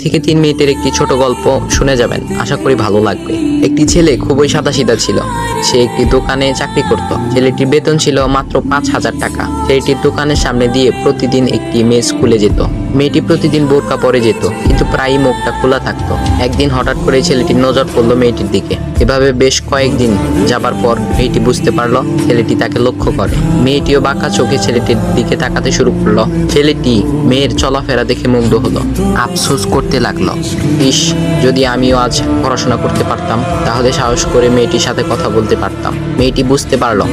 থেকে 3 মিনিটের একটি ছোট গল্প শুনে যাবেন, আশা করি ভালো লাগবে। একটি ছেলে খুবই সাদাসিধা ছিল। সে একটি দোকানে চাকরি করত। ছেলেটির বেতন ছিল মাত্র 5,000 টাকা। ছেলেটির দোকানের সামনে দিয়ে প্রতিদিন একটি মেয়ে স্কুলে যেত। মেয়েটি প্রতিদিন বোরকা পরে যেত, কিন্তু প্রায়ই মুখটা খোলা থাকতো। একদিন হঠাৎ করে ছেলেটির নজর পড়লো মেয়েটির দিকে। এভাবে বেশ কয়েকদিন যাবার পর মেয়েটি বুঝতে পারলো ছেলেটি তাকে লক্ষ্য করে। মেয়েটিও বাঁকা চোখে ছেলেটির দিকে তাকাতে শুরু করলো। ছেলেটি মেয়ের চলাফেরা দেখে মুগ্ধ হলো। আফসোস করতে লাগলো, ইস, যদি আমিও আজ পড়াশোনা করতে পারতাম, তাহলে সাহস করে মেয়েটির সাথে কথা বলতে পারতাম। মেয়েটি বুঝতে পারলো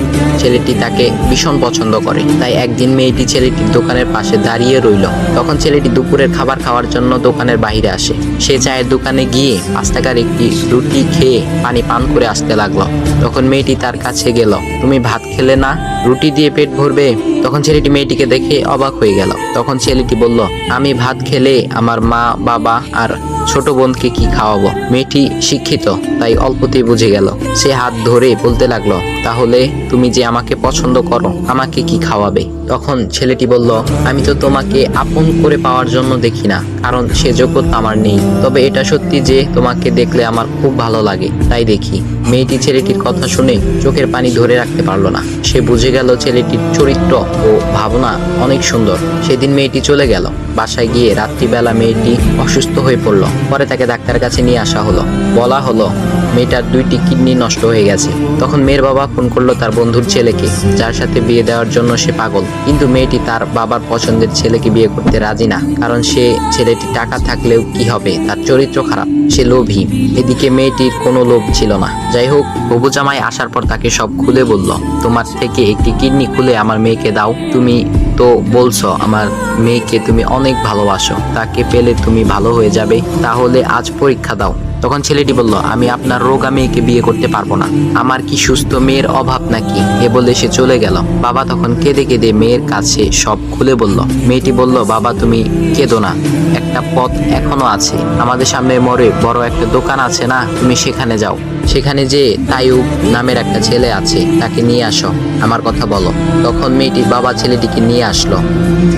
ছেলেটি তাকে ভীষণ পছন্দ করে। তাই একদিন মেয়েটি ছেলেটির দোকানের পাশে দাঁড়িয়ে রইল। তখন ছেলেটি দুপুরের খাবার খাওয়ার জন্য দোকানের বাইরে আসে। সে চায়ের দোকানে গিয়ে 5 টাকার একটি রুটি খেয়ে পানি পান করে আসতে লাগলো। তখন মেয়েটি তার কাছে গেল। তুমি ভাত খেলে না, রুটি দিয়ে পেট ভরবে? তখন ছেলেটি মেয়েটিকে দেখে অবাক হয়ে গেল। তখন ছেলেটি বলল, আমি ভাত খেলে আমার মা, বাবা আর ছোট বোনকে কি খাওয়াবো? মেয়েটি শিক্ষিত, তাই অল্পতেই বুঝে গেল। সে হাত ধরে বলতে লাগলো, তাহলে তুমি যে আমাকে পছন্দ করো, আমাকে কি খাওয়াবে? তখন ছেলেটি বলল, আমি তো তোমাকে আপন করে পাওয়ার জন্য দেখি না, কারণ সে যোগ্যতা আমার নেই। তবে এটা সত্যি যে তোমাকে দেখলে আমার খুব ভালো লাগে, তাই দেখি। মেয়েটি ছেলেটির কথা শুনে চোখের পানি ধরে রাখতে পারলো না। সে বুঝে গেল ছেলেটির চরিত্র ও ভাবনা অনেক সুন্দর। সেদিন মেয়েটি চলে গেল। বাসায় গিয়ে রাত্রিবেলা মেয়েটি অসুস্থ হয়ে পড়ল। পরে তাকে ডাক্তারের কাছে নিয়ে আসা হলো। বলা হলো মেয়েটার 2টি কিডনি নষ্ট হয়ে গেছে। তখন মেয়ের বাবা ফোন করলো তার বন্ধুর ছেলেকে, যার সাথে বিয়ে দেওয়ার জন্য সে পাগল। কিন্তু মেয়েটি তার বাবার পছন্দের ছেলেকে বিয়ে করতে রাজি না, কারণ সে ছেলেটি টাকা থাকলেও কি হবে, তার চরিত্র খারাপ, সে লোভী। এদিকে মেয়েটির কোনো লোভ ছিল না। যাই হোক, হবু জামাই আসার পর তাকে সব খুলে বলল, তোমার থেকে একটি কিডনি খুলে আমার মেয়েকে দাও। তুমি তো বলছো আমার মেয়েকে তুমি অনেক ভালোবাসো, তাকে পেলে তুমি ভালো হয়ে যাবে, তাহলে আজ পরীক্ষা দাও। তখন ছেলেটি বলল, আমি আপনার রোগা মেয়েকে বিয়ে করতে পারবো না, আমার কি সুস্থ মেয়ের অভাব নাকি? এ বলে সে চলে গেল। বাবা তখন কেঁদে কেঁদে মেয়ের কাছে সব খুলে বলল। মেয়েটি বলল, বাবা তুমি কেঁদো না, একটা পথ এখনো আছে। আমাদের সামনে মোড়ে বড় একটা দোকান আছে না, তুমি সেখানে যাও। সেখানে যে তাইয়ুব নামের একটা ছেলে আছে, তাকে নিয়ে আসো, আমার কথা বলো। তখন মেয়েটির বাবা ছেলেটিকে নিয়ে আসলো।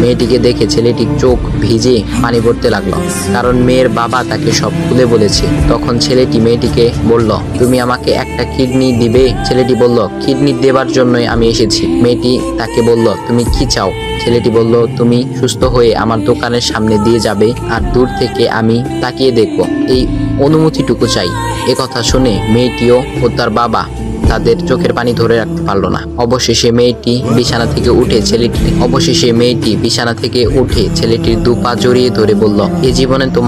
মেয়েটিকে দেখে ছেলেটির চোখ ভিজে পানি পড়তে লাগলো, কারণ মেয়ের বাবা তাকে সব খুলে বলেছে। তখন ছেলেটি মেয়েটিকে বলল, তুমি আমাকে একটা কিডনি দিবে? ছেলেটি বলল, কিডনি দেবার জন্যই আমি এসেছি। মেয়েটি তাকে বলল, তুমি কি চাও? ছেলেটি বলল, তুমি সুস্থ হয়ে আমার দোকানের সামনে দিয়ে যাবে, আর দূর থেকে আমি তাকিয়ে দেখব, এই অনুমতিটুকু চাই। এ কথা শুনে মেয়েটিও ও তার বাবা তাদের চোখের পানি ধরে রাখতে পারলো না। অবশেষে মেয়েটি বিছানা থেকে উঠে ছেলেটির 2 পা জড়িয়ে ধরে বলল, এ জীবনে তোমার